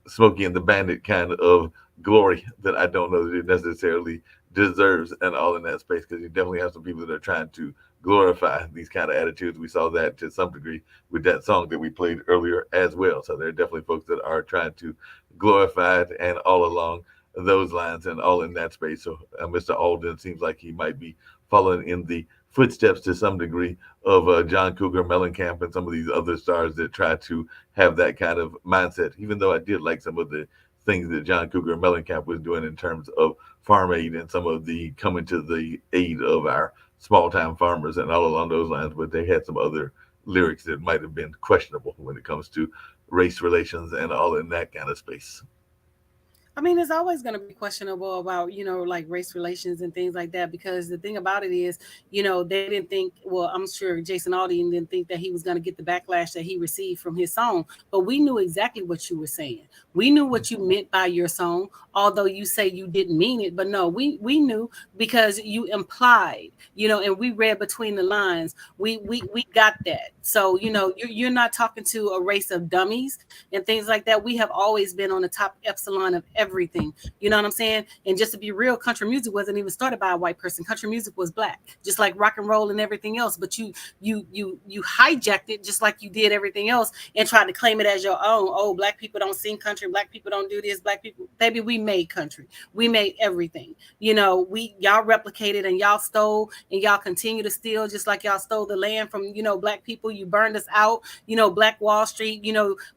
Smokey and the Bandit kind of glory that I don't know that it necessarily deserves, and all in that space, because you definitely have some people that are trying to glorify these kind of attitudes. We saw that to some degree with that song that we played earlier as well. So there are definitely folks that are trying to glorify it, and all along those lines and all in that space. So Mr. Alden seems like he might be following in the footsteps to some degree of John Cougar Mellencamp and some of these other stars that try to have that kind of mindset, even though I did like some of the things that John Cougar Mellencamp was doing in terms of farm aid and some of the coming to the aid of our small time farmers and all along those lines. But they had some other lyrics that might have been questionable when it comes to race relations and all in that kind of space. I mean, it's always going to be questionable about, like race relations and things like that, because the thing about it is, they didn't think, well, I'm sure Jason Aldean didn't think that he was going to get the backlash that he received from his song, but we knew exactly what you were saying. We knew what you meant by your song, although you say you didn't mean it, but no, we knew, because you implied, and we read between the lines. We got that. So, you're not talking to a race of dummies and things like that. We have always been on the top epsilon of everything. You know what I'm saying? And just to be real, country music wasn't even started by a white person. Country music was black, just like rock and roll and everything else. But you hijacked it just like you did everything else and tried to claim it as your own. Oh, black people don't sing country. Black people don't do this. Black people, baby, we made country. We made everything. Y'all replicated and y'all stole and y'all continue to steal, just like y'all stole the land from, black people. You burned us out. Black Wall Street.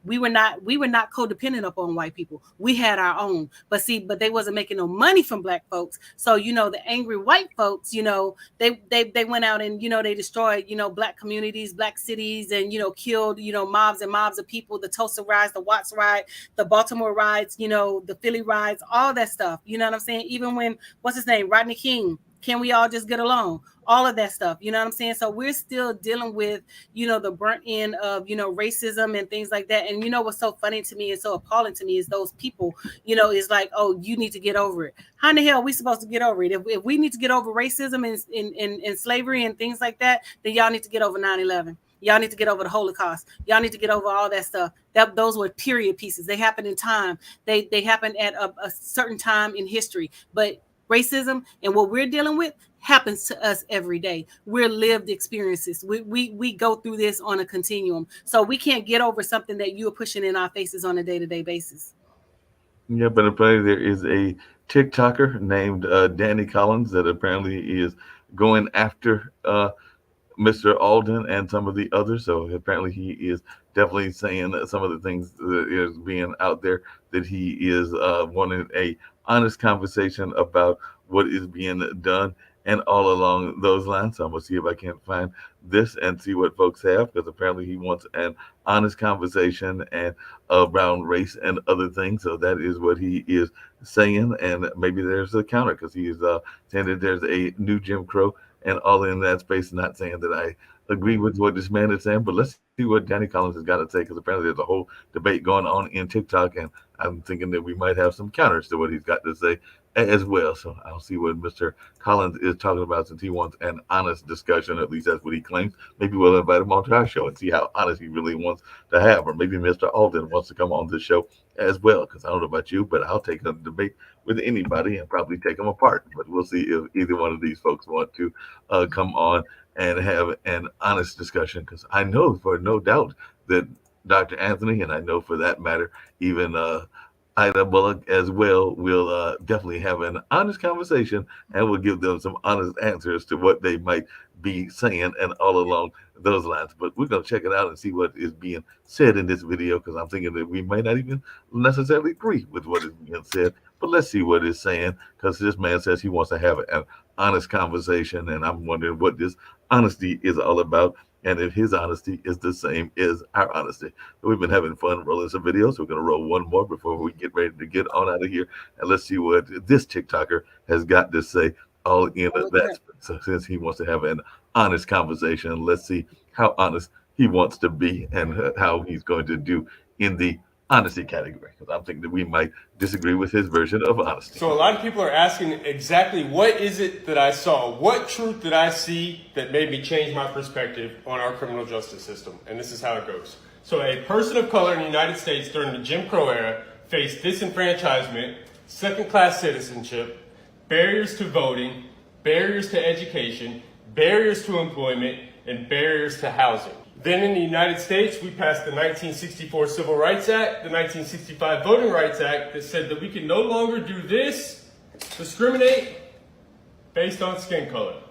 We were not codependent upon white people. We had our own. But they wasn't making no money from black folks. So, the angry white folks, they went out and, they destroyed, black communities, black cities, and, killed, mobs and mobs of people, the Tulsa riots, the Watts riot, the Baltimore riots, the Philly riots, all that stuff. You know what I'm saying? Even when, what's his name? Rodney King. Can we all just get along? All of that stuff. You know what I'm saying? So we're still dealing with, the burnt end of, racism and things like that. And what's so funny to me and so appalling to me is those people, is like, oh, you need to get over it. How in the hell are we supposed to get over it? If we need to get over racism and slavery and things like that, then y'all need to get over 9/11. Y'all need to get over the Holocaust. Y'all need to get over all that stuff. Those were period pieces. They happened in time. They happened at a certain time in history. But racism and what we're dealing with happens to us every day. We're lived experiences. We go through this on a continuum. So we can't get over something that you're pushing in our faces on a day-to-day basis. Yeah, but apparently there is a TikToker named Danny Collins that apparently is going after Mr. Alden and some of the others. So apparently he is definitely saying that some of the things that is being out there, that he is wanting a honest conversation about what is being done and all along those lines. So I'm going to see if I can find this and see what folks have, because apparently he wants an honest conversation and around race and other things. So that is what he is saying. And maybe there's a counter, because he is saying that there's a new Jim Crow and all in that space. Not saying that I agree with what this man is saying, but let's see what Danny Collins has got to say, because apparently there's a whole debate going on in TikTok, and I'm thinking that we might have some counters to what he's got to say as well. So I'll see what Mr. Collins is talking about, since he wants an honest discussion. At least that's what he claims. Maybe we'll invite him onto our show and see how honest he really wants to have. Or maybe Mr. Alden wants to come on the show as well, because I don't know about you, but I'll take a debate with anybody and probably take them apart. But we'll see if either one of these folks want to come on and have an honest discussion, because I know for no doubt that Dr. Anthony, and I know for that matter, even Ida Bullock as well, will definitely have an honest conversation, and will give them some honest answers to what they might be saying and all along those lines. But we're going to check it out and see what is being said in this video, because I'm thinking that we might not even necessarily agree with what is being said. But let's see what it's saying, because this man says he wants to have an honest conversation, and I'm wondering what this honesty is all about, and if his honesty is the same as our honesty. So we've been having fun rolling some videos. We're going to roll one more before we get ready to get on out of here, and let's see what this TikToker has got to say all in that. So since he wants to have an honest conversation, let's see how honest he wants to be and how he's going to do in the honesty category, because I'm thinking that we might disagree with his version of honesty. So a lot of people are asking exactly what is it that I saw? What truth did I see that made me change my perspective on our criminal justice system? And this is how it goes. So a person of color in the United States during the Jim Crow era faced disenfranchisement, second-class citizenship, barriers to voting, barriers to education, barriers to employment, and barriers to housing. Then in the United States, we passed the 1964 Civil Rights Act, the 1965 Voting Rights Act, that said that we can no longer do this, discriminate based on skin color.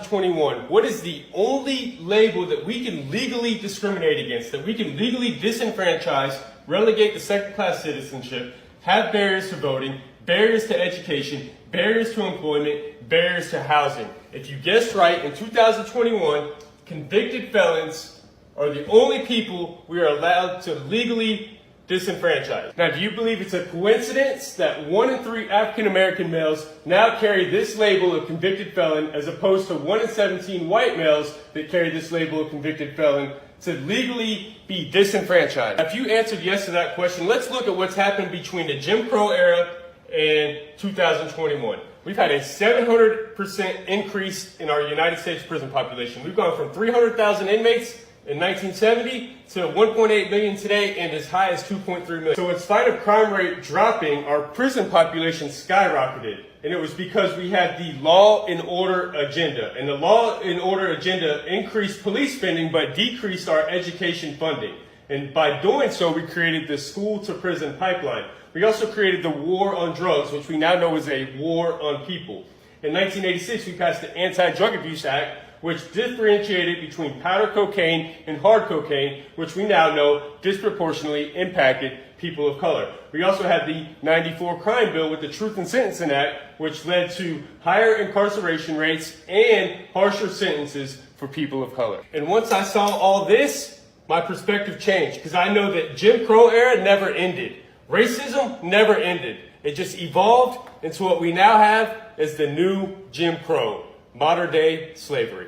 21, what is the only label that we can legally discriminate against, that we can legally disenfranchise, relegate to second-class citizenship, have barriers to voting, barriers to education, barriers to employment, barriers to housing? If you guessed right, in 2021, convicted felons are the only people we are allowed to legally disenfranchised. Now, do you believe it's a coincidence that 1 in 3 African American males now carry this label of convicted felon as opposed to 1 in 17 white males that carry this label of convicted felon to legally be disenfranchised? If you answered yes to that question, let's look at what's happened between the Jim Crow era and 2021. We've had a 700% increase in our United States prison population. We've gone from 300,000 inmates in 1970 to 1.8 million today and as high as 2.3 million. So in spite of crime rate dropping, our prison population skyrocketed. And it was because we had the law and order agenda. And the law and order agenda increased police spending but decreased our education funding. And by doing so, we created the school to prison pipeline. We also created the war on drugs, which we now know is a war on people. In 1986, we passed the Anti-Drug Abuse Act, which differentiated between powder cocaine and hard cocaine, which we now know disproportionately impacted people of color. We also had the 94 crime bill with the Truth in Sentencing Act, which led to higher incarceration rates and harsher sentences for people of color. And once I saw all this, my perspective changed, because I know that Jim Crow era never ended. Racism never ended. It just evolved into what we now have as the new Jim Crow, modern day slavery.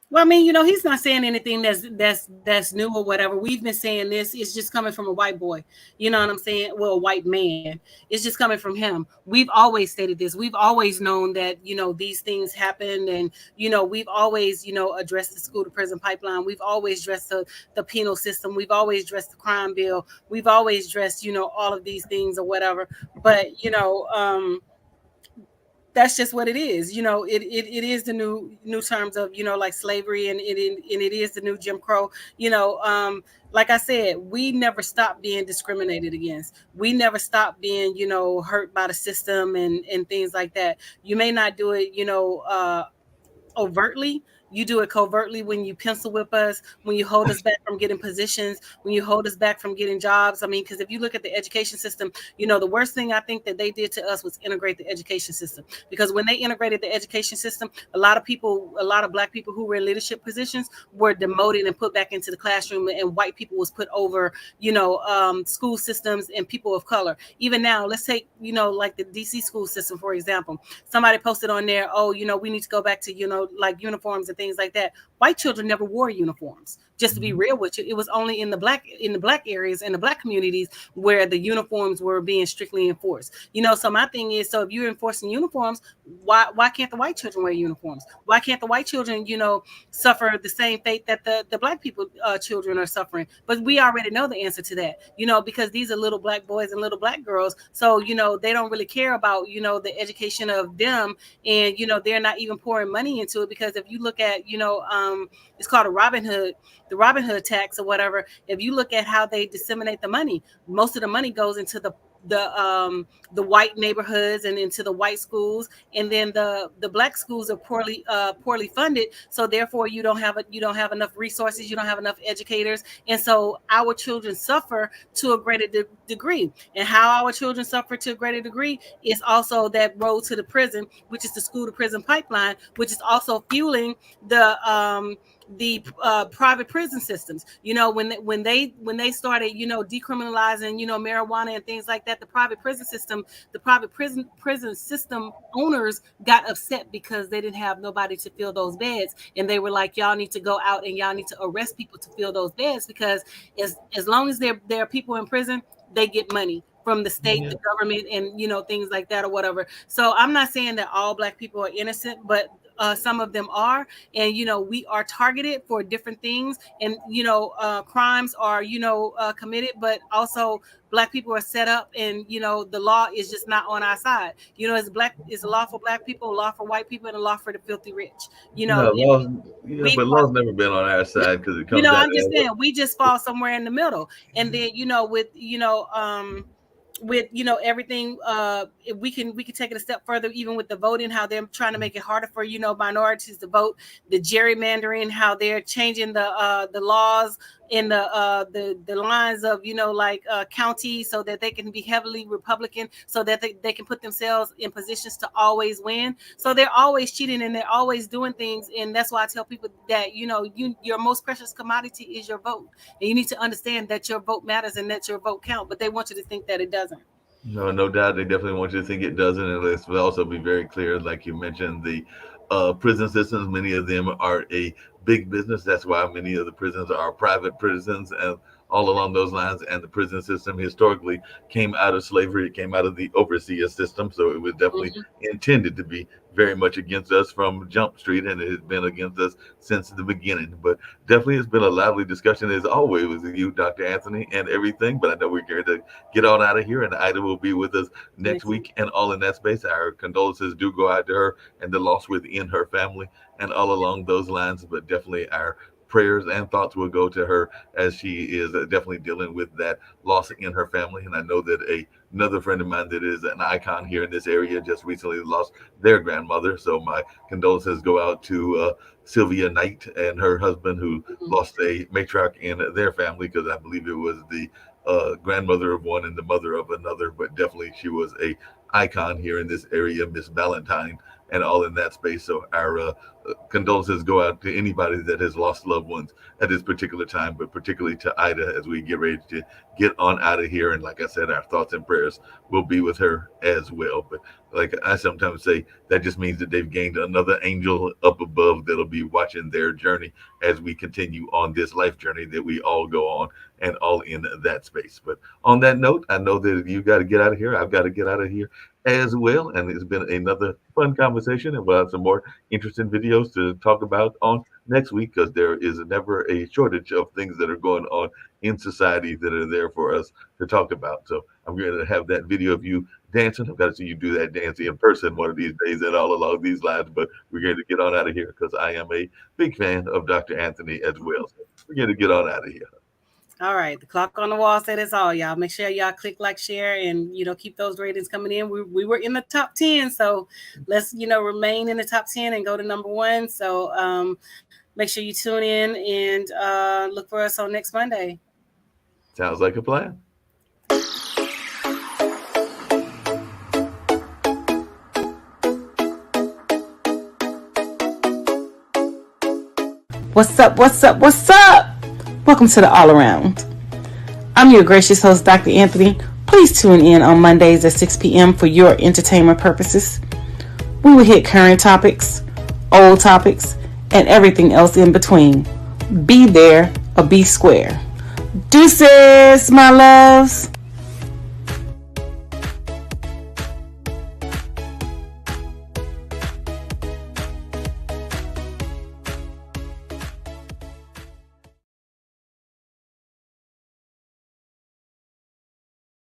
Well, I mean, he's not saying anything that's new or whatever. We've been saying this. It's just coming from a white boy. You know what I'm saying? Well, a white man. It's just coming from him. We've always stated this. We've always known that, these things happen. And, we've always, addressed the school to prison pipeline. We've always addressed the penal system. We've always addressed the crime bill. We've always addressed, all of these things or whatever. But, that's just what it is. It is the new terms of, like slavery, and it is the new Jim Crow. Like I said, we never stopped being discriminated against. We never stopped being, hurt by the system and things like that. You may not do it, overtly. You do it covertly when you pencil whip us, when you hold us back from getting positions, when you hold us back from getting jobs. I mean, because if you look at the education system, the worst thing I think that they did to us was integrate the education system. Because when they integrated the education system, a lot of Black people who were in leadership positions were demoted and put back into the classroom, and white people was put over, school systems and people of color. Even now, let's take, like the DC school system, for example. Somebody posted on there, we need to go back to, like uniforms and things like that. White children never wore uniforms. Just to be real with you, it was only in the black areas and the Black communities where the uniforms were being strictly enforced. So my thing is, so if you're enforcing uniforms, why can't the white children wear uniforms? Why can't the white children, suffer the same fate that the Black people children are suffering? But we already know the answer to that, because these are little Black boys and little Black girls. So, they don't really care about, the education of them, and, they're not even pouring money into it, because if you look at, it's called the Robin Hood tax or whatever. If you look at how they disseminate the money, most of the money goes into the white neighborhoods and into the white schools, and then the Black schools are poorly funded. So therefore, you don't have enough resources, you don't have enough educators, and so our children suffer to a greater degree. And how our children suffer to a greater degree is also that road to the prison, which is the school to prison pipeline, which is also fueling the private prison systems. When they started, decriminalizing, marijuana and things like that, the private prison system owners got upset because they didn't have nobody to fill those beds, and they were like, y'all need to go out and y'all need to arrest people to fill those beds, because as long as there are people in prison, they get money from the state, the government, and things like that or whatever. So I'm not saying that all Black people are innocent, but some of them are, and we are targeted for different things, and crimes are committed, but also Black people are set up, and the law is just not on our side. It's a law for Black people, a law for white people, and a law for the filthy rich. But law's never been on our side, because it comes. I'm just saying we just fall somewhere in the middle, and then with with everything, if we can take it a step further, even with the voting, how they're trying to make it harder for minorities to vote, the gerrymandering, how they're changing the laws in the lines of county, so that they can be heavily Republican, so that they can put themselves in positions to always win. So they're always cheating and they're always doing things, and that's why I tell people that your most precious commodity is your vote, and you need to understand that your vote matters and that your vote counts. But they want you to think that it doesn't. No doubt. They definitely want you to think it doesn't. And let's also be very clear, like you mentioned, the prison systems, many of them are a big business. That's why many of the prisons are private prisons and all along those lines. And the prison system historically came out of slavery. It came out of the overseer system. So it was definitely intended to be very much against us from Jump Street, and it has been against us since the beginning. But definitely it's been a lively discussion as always with you, Dr. Anthony, and everything. But I know we're going to get on out of here, and Ida will be with us next week and all in that space. Our condolences do go out to her and the loss within her family and all along those lines. But definitely our prayers and thoughts will go to her as she is definitely dealing with that loss in her family. And I know that another friend of mine that is an icon here in this area just recently lost their grandmother. So my condolences go out to Sylvia Knight and her husband, who lost a matriarch in their family, because I believe it was the grandmother of one and the mother of another. But definitely she was a icon here in this area, Miss Valentine, and all in that space. So our condolences go out to anybody that has lost loved ones at this particular time, but particularly to Ida as we get ready to get on out of here. And like I said, our thoughts and prayers will be with her as well. But like I sometimes say, that just means that they've gained another angel up above that'll be watching their journey as we continue on this life journey that we all go on, and all in that space. But on that note, I know that you got to get out of here. I've got to get out of here as well. And it's been another fun conversation, and we'll have some more interesting videos to talk about on next week, because there is never a shortage of things that are going on in society that are there for us to talk about. So I'm going to have that video of you dancing. I've got to see you do that dance in person one of these days and all along these lines. But we're going to get on out of here because I am a big fan of Dr. Anthony as well. So we're going to get on out of here. All right, the clock on the wall said it's all, y'all. Make sure y'all click like, share, and keep those ratings coming in. We were in the top 10, so let's remain in the top 10 and go to number 1. So make sure you tune in and look for us on next Monday. Sounds like a plan. What's up? What's up? What's up? Welcome to the All Around. I'm your gracious host, Dr. Anthony. Please tune in on Mondays at 6 p.m. for your entertainment purposes. We will hit current topics, old topics, and everything else in between. Be there or be square. Deuces, my loves.